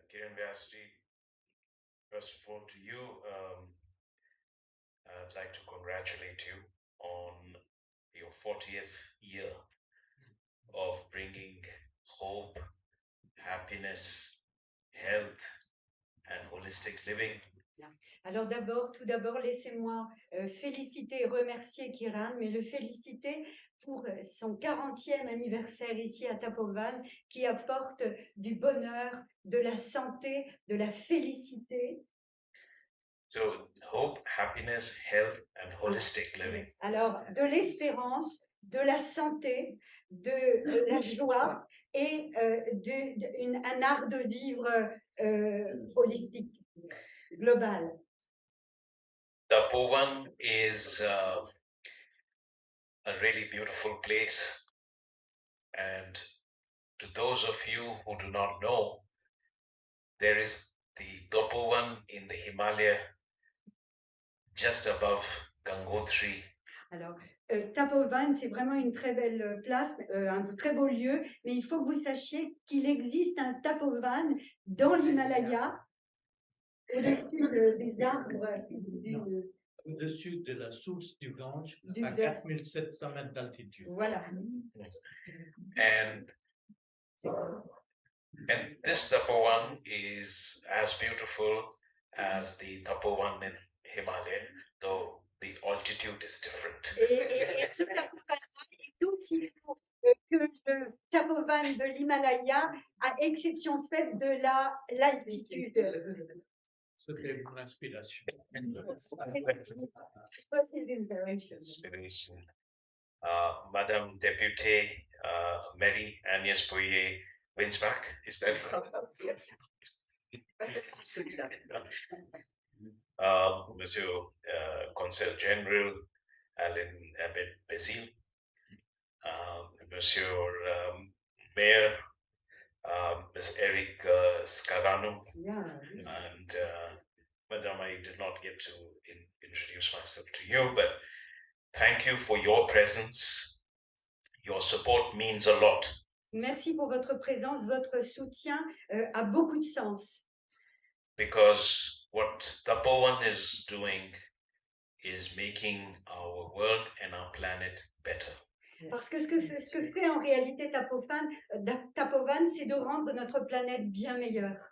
Kiran Vyasji, first of all, to you, I'd like to congratulate you on your 40th year of bringing hope, happiness, health, and holistic living. Alors tout d'abord, laissez-moi féliciter et remercier Kiran, mais le féliciter pour son 40e anniversaire ici à Tapovan, qui apporte du bonheur, de la santé, de la félicité. So, hope, happiness, health, and holistic living. Alors, de l'espérance, de la santé, de la joie et un art de vivre holistique, global. Tapovan is a really beautiful place. And to those of you who do not know, there is the Tapovan in the Himalaya just above Gangotri. Alors, Tapovan, c'est vraiment une très belle place, un très beau lieu, mais il faut que vous sachiez qu'il existe un Tapovan dans l'Himalaya, au-dessus des arbres au-dessus de la source du Gange, Du à Gange. 4700 mètres d'altitude. Voilà. And this Tapovan is as beautiful as the Tapovan in Himalaya, though the altitude is different. Et ce Tapovan est aussi beau que le Tapovan de l'Himalaya, à exception faite de l'altitude. C'était mon inspiration. What's his inspiration? Inspiration. Madame Députée Mary Agnès Boyer Winsbach, is that Monsieur Conseil General Alain Abed Bézil, Monsieur Mayor Ms. Eric Scarano, and Madame, I did not get to introduce myself to you, but thank you for your presence. Your support means a lot. Merci pour votre présence, votre soutien a beaucoup de sens. Because what Tapovan is doing is making our world and our planet better. Parce que ce que fait en réalité Tapovan, c'est de rendre notre planète bien meilleure.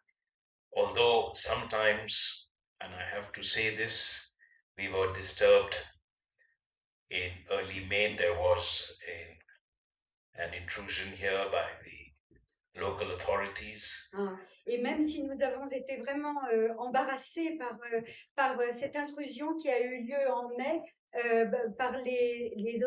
Although sometimes, and I have to say this, we were disturbed. In early May, there was an intrusion here by the local authorities. Et même si nous avons été vraiment embarrassés par cette intrusion qui a eu lieu en mai par les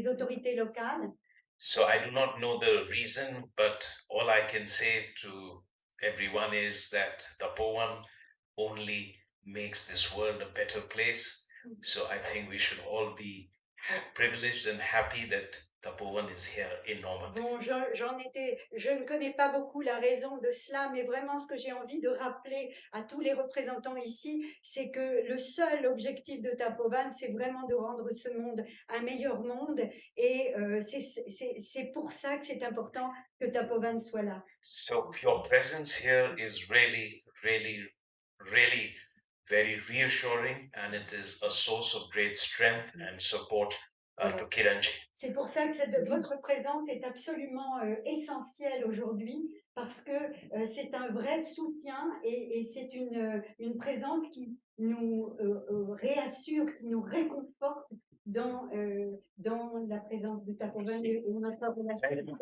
autorités locales. So I do not know the reason, but all I can say to everyone is that Tapovan only makes this world a better place. So I think we should all be privileged and happy that Tapovan is here in Normandy. Bon, je ne connais pas beaucoup la raison de cela, mais vraiment ce que j'ai envie de rappeler à tous les représentants ici, c'est que le seul objectif de Tapovan, c'est vraiment de rendre ce monde un meilleur monde, et c'est pour ça que c'est important que Tapovan soit là. So your presence here is really, really, really very reassuring, and it is a source of great strength and support to Kiranji. C'est pour ça que votre présence est absolument essentielle aujourd'hui, parce que c'est un vrai soutien et c'est une présence qui nous réassure, qui nous réconforte dans la présence de Tapovan et notre relation.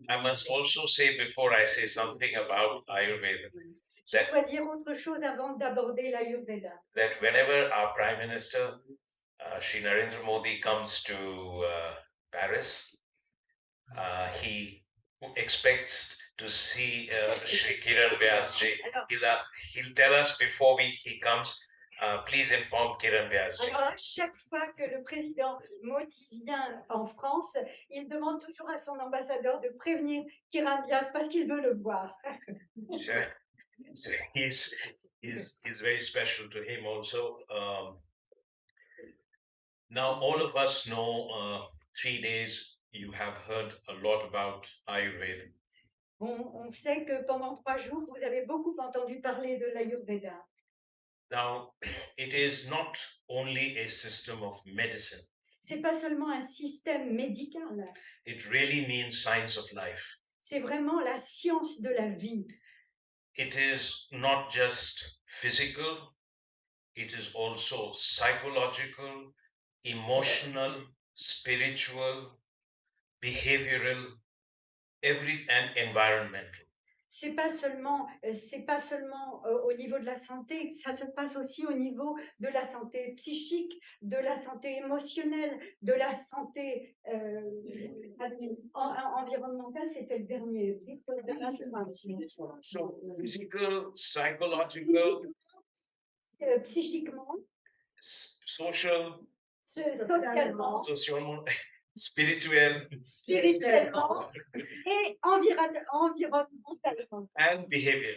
I must also say, before I say something about Ayurveda, Je dois dire autre chose avant d'aborder l'Ayurveda. That whenever our Prime Minister, Shri Narendra Modi, comes to Paris, he expects to see Shri Kiran Vyasji. He'll tell us before he comes, please inform Kiran Vyasji. Alors, à chaque fois que le président Modi vient en France, il demande toujours à son ambassadeur de prévenir Kiran Vyas parce qu'il veut le voir. So he's very special to him also. Now, all of us know 3 days you have heard a lot about Ayurveda. On sait que pendant 3 jours, vous avez beaucoup entendu parler de l'Ayurveda. Now, it is not only a system of medicine, C'est pas seulement un système médical, it really means science of life. c'est vraiment la science de la vie. It is not just physical, it is also psychological, emotional, spiritual, behavioral, and environmental. C'est pas seulement au niveau de la santé, ça se passe aussi au niveau de la santé psychique, de la santé émotionnelle, de la santé environnementale, c'était le dernier. So, physical, psychological, Psychiquement, social, socialement, spiritual, spirituellement et environnementalement. and behavior.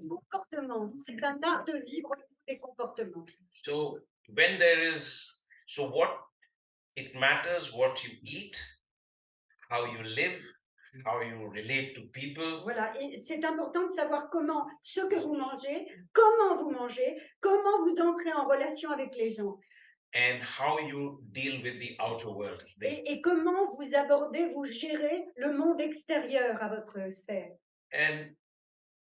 Comportement, c'est un art de vivre des comportements. So what it matters what you eat, how you live, how you relate to people, Voilà, et c'est important de savoir ce que vous mangez, comment vous entrez en relation avec les gens and how you deal with the outer world. et comment vous gérez le monde extérieur à votre sphère. And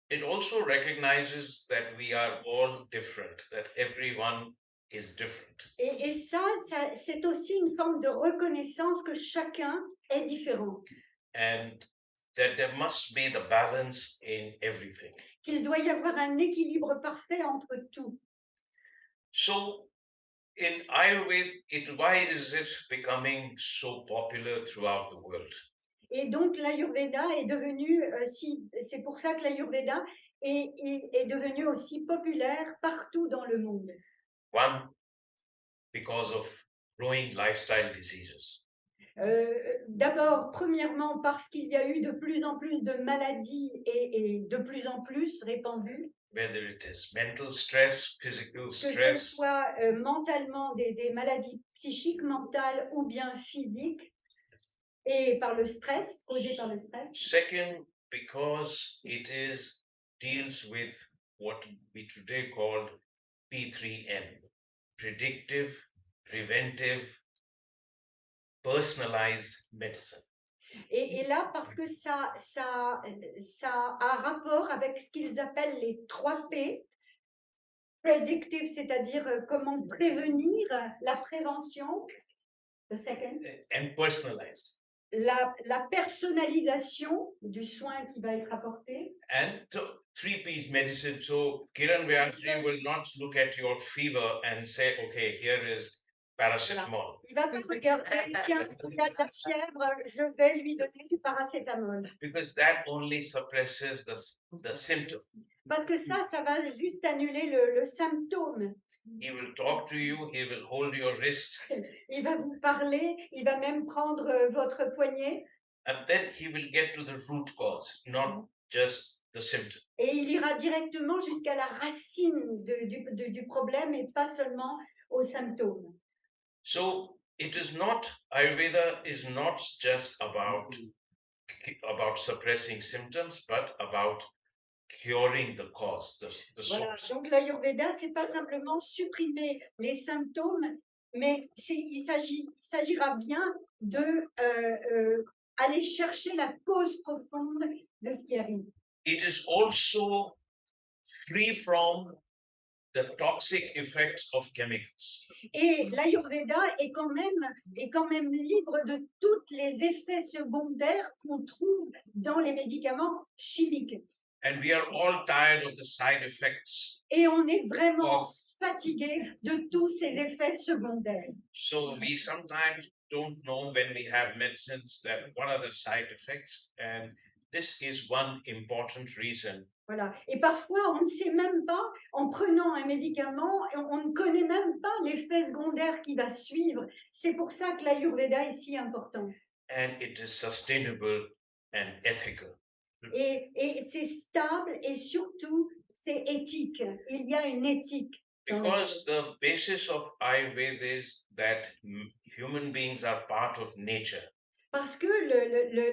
it also recognizes that we are all different, that everyone is different. Et ça, c'est aussi une forme de reconnaissance que chacun est différent. And that there must be the balance in everything. Qu'il doit y avoir un équilibre parfait entre tout. So in Ayurveda, why is it becoming so popular throughout the world? Et donc l'Ayurveda est devenu, c'est pour ça que l'Ayurveda est devenu aussi populaire partout dans le monde. One, because of growing lifestyle diseases. D'abord, premièrement, parce qu'il y a eu de plus en plus de maladies et de plus en plus répandues. Whether it is mental stress, physical Que ce stress, soit mentalement des maladies psychiques, mentales ou bien physiques, et par le stress, causé par le stress. second, because it deals with what we today call P3M, predictive, preventive, personalized medicine. Et là, parce que ça a rapport avec ce qu'ils appellent les 3 P. Predictive, c'est-à-dire comment prévenir, la prévention. The second. And personalized. La personnalisation du soin qui va être apporté. And 3P's medicine. So Kiran Vyasji will not look at your fever and say, okay, here is paracetamol. Il va pas regarder, tiens, il a de la fièvre, je vais lui donner du paracétamol. Because that only suppresses the symptom. Parce que ça va juste annuler le symptôme. He will talk to you, he will hold your wrist. Il va vous parler, il va même prendre votre poignet. And then he will get to the root cause, not just the symptom. Et il ira directement jusqu'à la racine du problème et pas seulement aux symptômes. So Ayurveda is not just about suppressing symptoms, but about curing the cause, the Voilà. source. Donc l'Ayurveda, c'est pas simplement supprimer les symptômes, mais il s'agira bien de aller chercher la cause profonde de ce qui arrive. It is also free from the toxic effects of chemicals. Et l'Ayurveda est quand même libre de tous les effets secondaires qu'on trouve dans les médicaments chimiques. And we are all tired of the side effects. Et on est vraiment fatigué de tous ces effets secondaires. So we sometimes don't know when we have medicines that what are the side effects, and this is one important reason. Voilà. Et parfois, on ne sait même pas, en prenant un médicament, on ne connaît même pas l'effet secondaire qui va suivre. C'est pour ça que l'Ayurveda est si important. And it is sustainable and ethical. Et c'est stable et surtout, c'est éthique. Il y a une éthique. Because the basis of Ayurveda is that human beings are part of nature. Parce que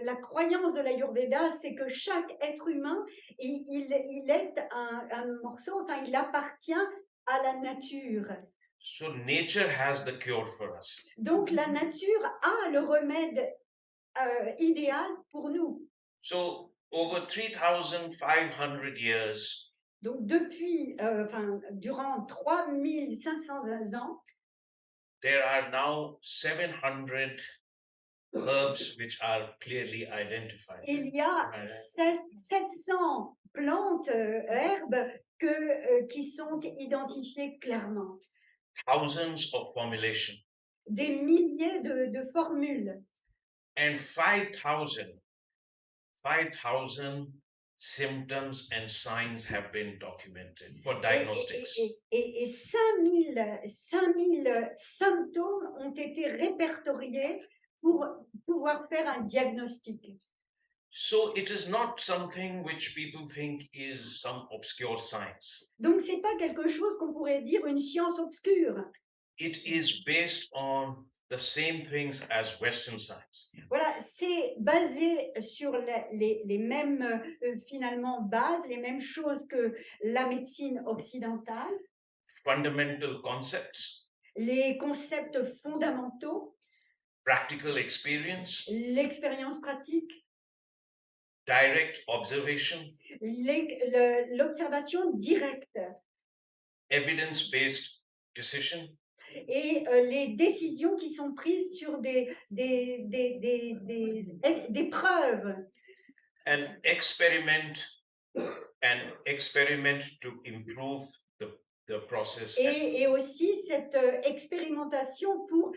la croyance de l'Ayurveda, c'est que chaque être humain, il est un morceau, enfin, il appartient à la nature. So nature has the cure for us. Donc, la nature a le remède idéal pour nous. So over 3,500 years, Donc, durant 3500 ans, there are now 700 herbs which are clearly identified. il y a 700 plantes, herbes qui sont identifiées clairement. Thousands of formulation. Des milliers de formules. And 5,000 symptoms and signs have been documented for diagnostics. Et 5000 symptômes ont été répertoriés pour pouvoir faire un diagnostic. So it is not something which people think is some obscure science. Donc c'est pas quelque chose qu'on pourrait dire une science obscure. It is based on the same things as Western science. Voilà, c'est basé sur les mêmes finalement bases, les mêmes choses que la médecine occidentale. Fundamental concepts, Les concepts fondamentaux, practical experience, l'expérience pratique, direct observation, l'observation directe evidence-based decision, et les décisions qui sont prises sur des preuves and experiment to improve the process. et aussi cette expérimentation pour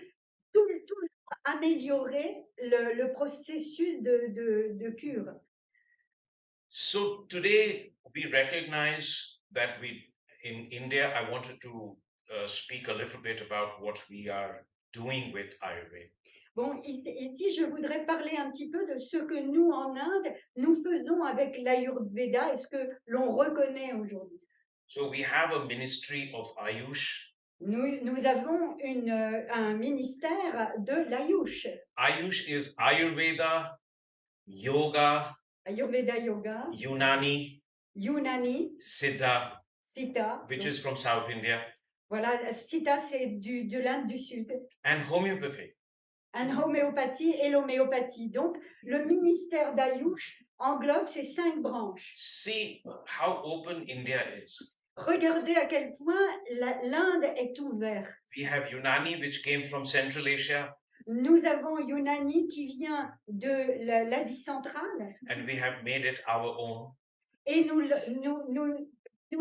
toujours améliorer le processus de cure. So today we recognize that in India, I wanted to speak a little bit about what we are doing with Ayurveda. Bon, ici, je voudrais parler un petit peu de ce que nous, en Inde, nous faisons avec l'Ayurveda et ce que l'on reconnaît aujourd'hui. So we have a ministry of Ayush. Nous avons un ministère de l'Ayush. Ayush is Ayurveda, Yoga, Ayurveda Yoga, Unani, Siddha, Siddha, which is from South India. Voilà, Siddha, c'est de l'Inde du Sud. And homeopathy. And homéopathie et l'homéopathie. Donc, le ministère d'Ayush englobe ces 5 branches. See how open India is. Regardez à quel point l'Inde est ouverte. We have Unani, which came from Central Asia. Nous avons Unani qui vient de l'Asie centrale. And we have made it our own. Et nous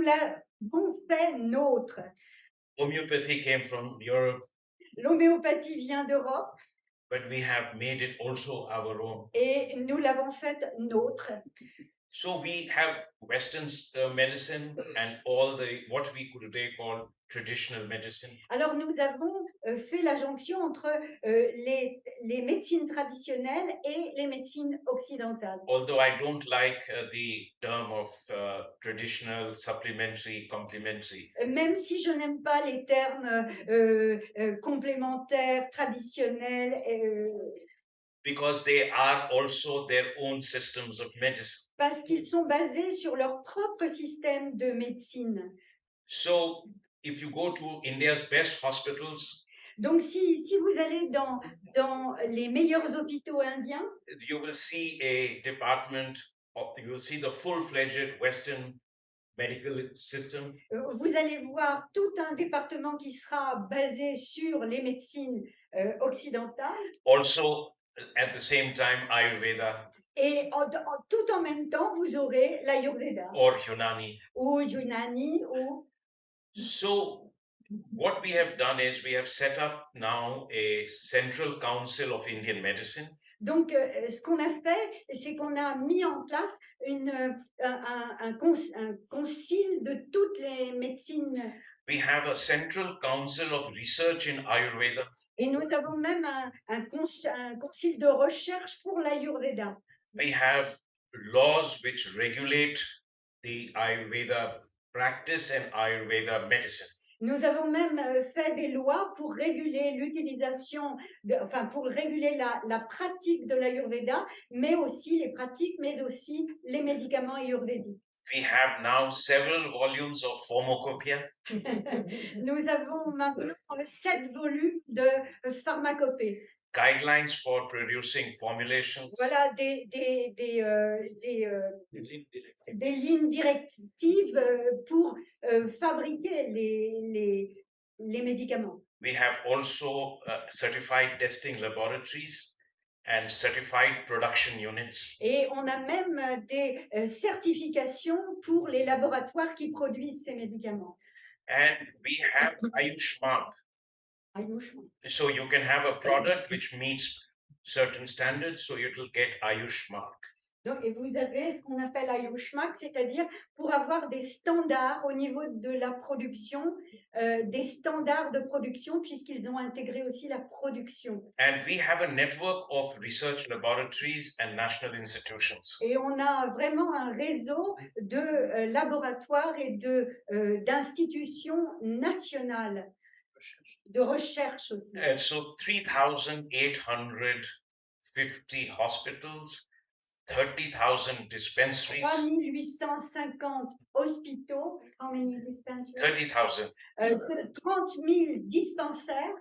l'avons fait nôtre. Homeopathy came from Europe. L'homéopathie vient d'Europe. But we have made it also our own. Et nous l'avons faite nôtre. So we have Western medicine and all what we could today call traditional medicine. Alors nous avons fait la jonction entre les médecines traditionnelles et les médecines occidentales. Although I don't like the term of traditional, supplementary, complementary. Même si je n'aime pas les termes complémentaires, traditionnels. Because they are also their own systems of medicine. Parce qu'ils sont basés sur leur propre système de médecine. So, if you go to India's best hospitals, donc si vous allez dans les meilleurs hôpitaux indiens, you will see a department, you will see the full-fledged Western medical system. Vous allez voir tout un département qui sera basé sur les médecines occidentales. Also, at the same time, Ayurveda. Et tout en même temps, vous aurez l'Ayurveda. Or Unani. Ou Unani. So, what we have done is we have set up now a Central Council of Indian Medicine. Donc, ce qu'on a fait, c'est qu'on a mis en place un concile de toutes les médecines. We have a Central Council of Research in Ayurveda. Et nous avons même un concile de recherche pour l'Ayurveda. We have laws which regulate the Ayurveda practice and Ayurveda medicine. Nous avons même fait des lois pour réguler l'utilisation, pour réguler la pratique de l'Ayurveda, mais aussi les pratiques, mais aussi les médicaments ayurvédiques. We have now several volumes of pharmacopoeia. Nous avons maintenant 7 volumes de pharmacopée. Guidelines for producing formulations. Voilà des lignes directives pour fabriquer les médicaments. We have also certified testing laboratories and certified production units. Et on a même des certifications pour les laboratoires qui produisent ces médicaments. And we have Ayush Mark. Ayush. So you can have a product which meets certain standards, so it will get Ayush Mark. Donc, et vous avez ce qu'on appelle Ayush Mark, c'est-à-dire pour avoir des standards au niveau de la production, des standards de production, puisqu'ils ont intégré aussi la production. And we have a network of research laboratories and national institutions. Et on a vraiment un réseau de laboratoires et d'institutions nationales de recherche aussi. And so 3,850 hospitals, 30,000 dispensaries. 3850 hospitaux. How many dispensaries? 30,000. 30 000 dispensaires.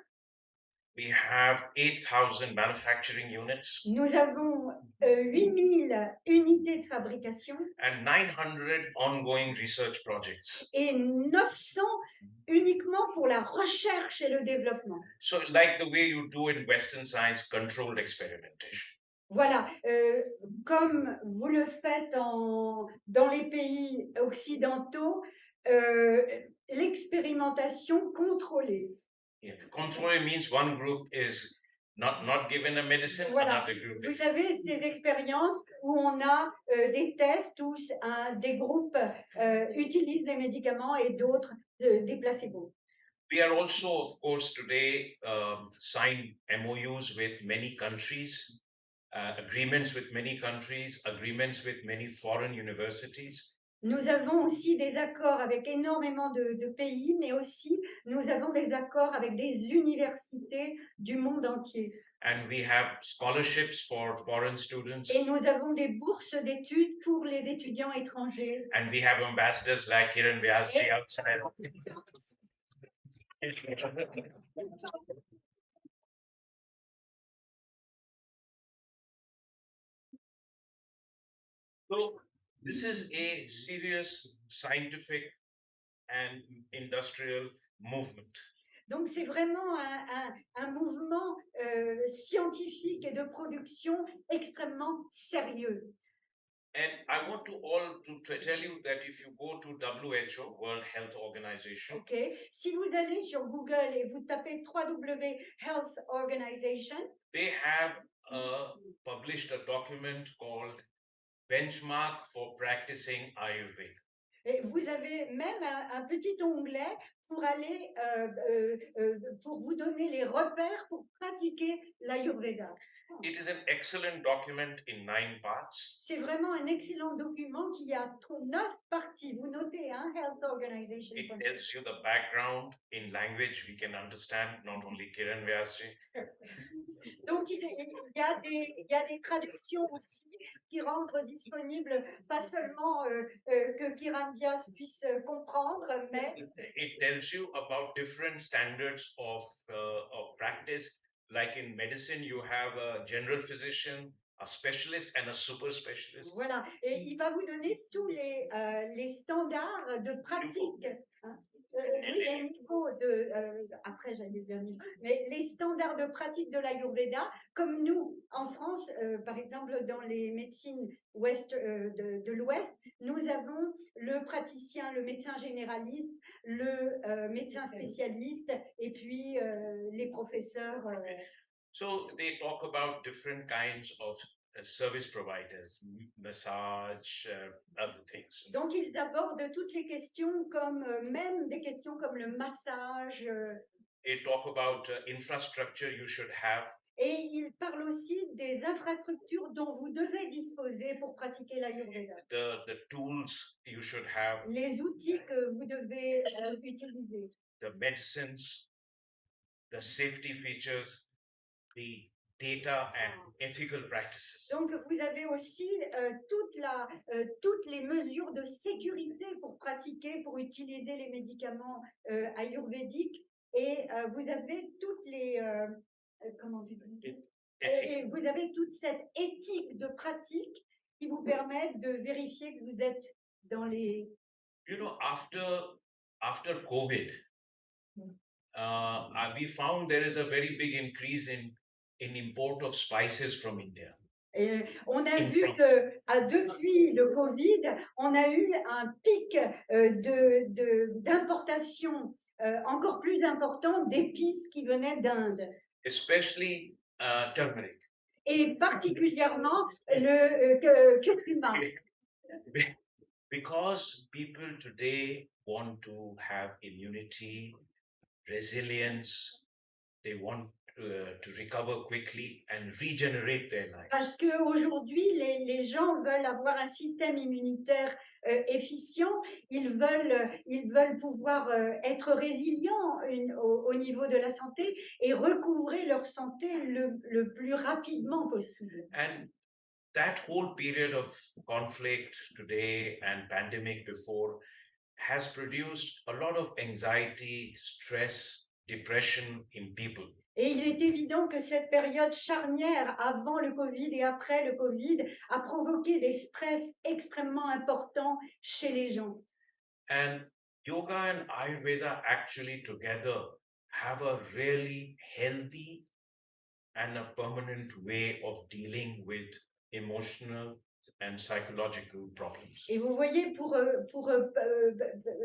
We have 8,000 manufacturing units. Nous avons 8000 unités de fabrication. And 900 ongoing research projects. Et 900 uniquement pour la recherche et le développement. So like the way you do in Western science, controlled experimentation. Voilà, comme vous le faites dans les pays occidentaux, l'expérimentation contrôlée. Yeah. Controlled means one group is not given a medicine, Voilà. another group Vous is. savez, ces expériences où on a des tests où des groupes utilisent les médicaments et d'autres des placebos. We are also, of course, today signed MOUs with many countries, agreements with many countries, agreements with many foreign universities. Nous avons aussi des accords avec énormément de pays, mais aussi nous avons des accords avec des universités du monde entier. And we have scholarships for foreign students. Et nous avons des bourses d'études pour les étudiants étrangers. And we have ambassadors like Kiran Vyasji outside. So this is a serious scientific and industrial movement. Donc c'est vraiment un mouvement scientifique et de production extrêmement sérieux. And I want to tell you that if you go to WHO, World Health Organization, Okay. Si vous allez sur Google et vous tapez www Health Organization, they have published a document called Benchmark for Practicing Ayurveda. et vous avez même un petit onglet pour aller pour vous donner les repères pour pratiquer l'Ayurveda. It is an excellent document in 9 parts. C'est vraiment un excellent document qui a 9 parties. Vous notez, hein, Health Organization. It tells you the background in language we can understand, not only Kiran Vyasji. Donc il y a des traductions aussi qui rendent disponibles, pas seulement que Kiran Vyas puisse comprendre, mais It tells you about different standards of practice. Like in medicine, you have a general physician, a specialist, and a super specialist. voilà. Et il va vous donner tous les standards de pratique. Hein. Oui, les niveaux après j'allais dire mais les standards de pratique de l'Ayurveda, comme nous en France, par exemple dans les médecines de l'Ouest, nous avons le praticien, le médecin généraliste, le médecin spécialiste et puis les professeurs. So they talk about different kinds of service providers, massage, other things. Donc ils abordent toutes les questions comme même des questions comme le massage. They talk about infrastructure you should have. Et ils parlent aussi des infrastructures dont vous devez disposer pour pratiquer l'Ayurveda. The tools you should have. Les outils que vous devez utiliser. the medicines, the safety features, the data and ethical practices. Donc, vous avez aussi toutes les mesures de sécurité pour pratiquer, pour utiliser les médicaments ayurvédiques. Et vous avez toutes les... comment tu dis et vous avez toute cette éthique de pratique qui vous permet de vérifier que vous êtes dans les... You know, after COVID, we found there is a very big increase in import of spices from India. Et on a In vu France. que depuis le Covid, on a eu un pic d'importation encore plus important d'épices qui venaient d'Inde. Especially turmeric. Et particulièrement le curcuma. Because people today want to have immunity, resilience, they want to recover quickly and regenerate their lives. Parce qu'aujourd'hui, les gens veulent avoir un système immunitaire efficient, ils veulent pouvoir être résilients au niveau de la santé et recouvrer leur santé le plus rapidement possible. And that whole period of conflict today and pandemic before has produced a lot of anxiety, stress, depression in people. Et il est évident que cette période charnière avant le Covid et après le Covid a provoqué des stress extrêmement importants chez les gens. And yoga and Ayurveda actually together have a really healthy and a permanent way of dealing with emotional and psychological problems. Et vous voyez, pour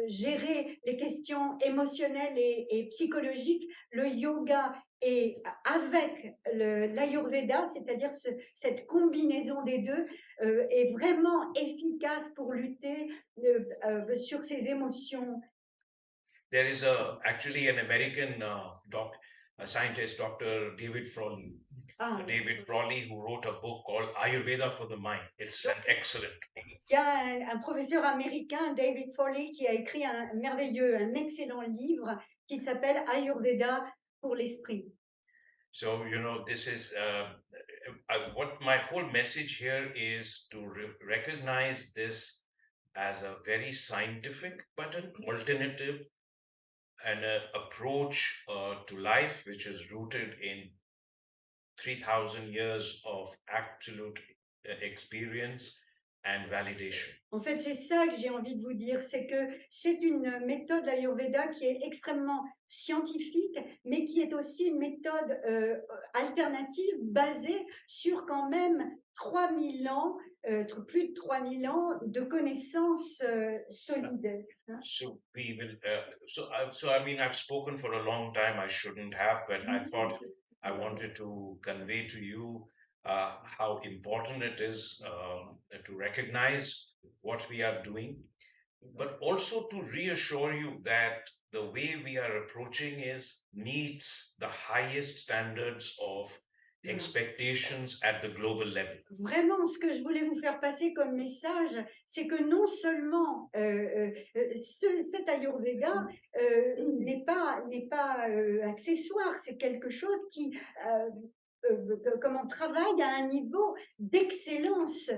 gérer les questions émotionnelles et psychologiques, le yoga et avec l'Ayurveda, c'est-à-dire cette combinaison des deux, est vraiment efficace pour lutter sur ces émotions. There is actually an American a scientist, Dr. David Frawley. Ah, David Frawley, who wrote a book called Ayurveda for the Mind. It's an excellent book. il y a un professeur américain, David Foley, qui a écrit un excellent livre qui s'appelle Ayurveda pour l'esprit. So, you know, this is what my whole message here is to recognize this as a very scientific but an alternative and an approach to life which is rooted in 3,000 years of absolute experience and validation. En fait, c'est ça que j'ai envie de vous dire, c'est que c'est une méthode, l'Ayurveda, qui est extrêmement scientifique, mais qui est aussi une méthode alternative basée sur quand même 3000 ans, plus de 3000 ans de connaissances solides. Hein. So we will. So I mean, I've spoken for a long time. I shouldn't have, but I thought I wanted to convey to you how important it is to recognize what we are doing, but also to reassure you that the way we are approaching is meets the highest standards of expectations at the global level. Vraiment, ce que je voulais vous faire passer comme message, c'est que non seulement cet Ayurveda n'est pas accessoire, c'est quelque chose qui travaille à un niveau d'excellence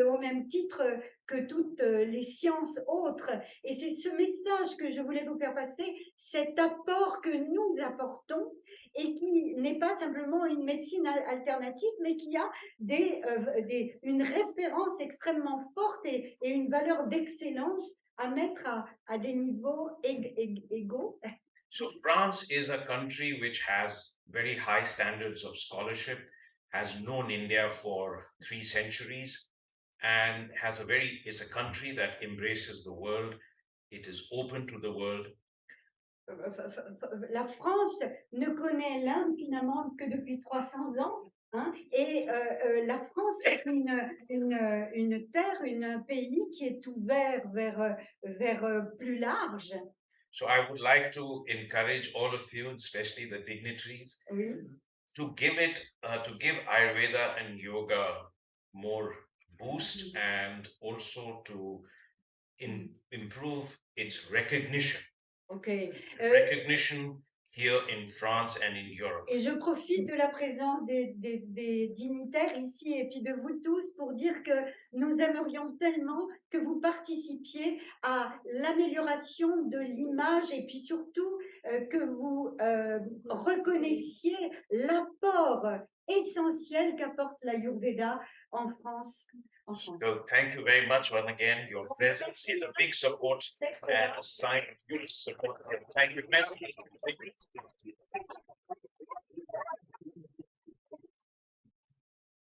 au même titre que toutes les sciences autres. Et c'est ce message que je voulais vous faire passer, cet apport que nous apportons et qui n'est pas simplement une médecine alternative, mais qui a une référence extrêmement forte et une valeur d'excellence à mettre à des niveaux égaux. So France is a country which has very high standards of scholarship, has known India for 3 centuries, and is a country that embraces the world. It is open to the world. La France ne connaît l'Inde finalement que depuis 300 ans. Hein, et la France est une terre, un pays qui est ouvert vers plus large. So I would like to encourage all of you, especially the dignitaries, Oui. to give Ayurveda and yoga more boost and also to improve its recognition Ok. recognition here in France and in Europe. Et je profite de la présence des dignitaires ici et puis de vous tous pour dire que nous aimerions tellement que vous participiez à l'amélioration de l'image et puis surtout que vous reconnaissiez l'apport essentiel qu'apporte l'Ayurveda en France. So thank you very much once again. Your presence is a big support and a sign of your support. Thank you.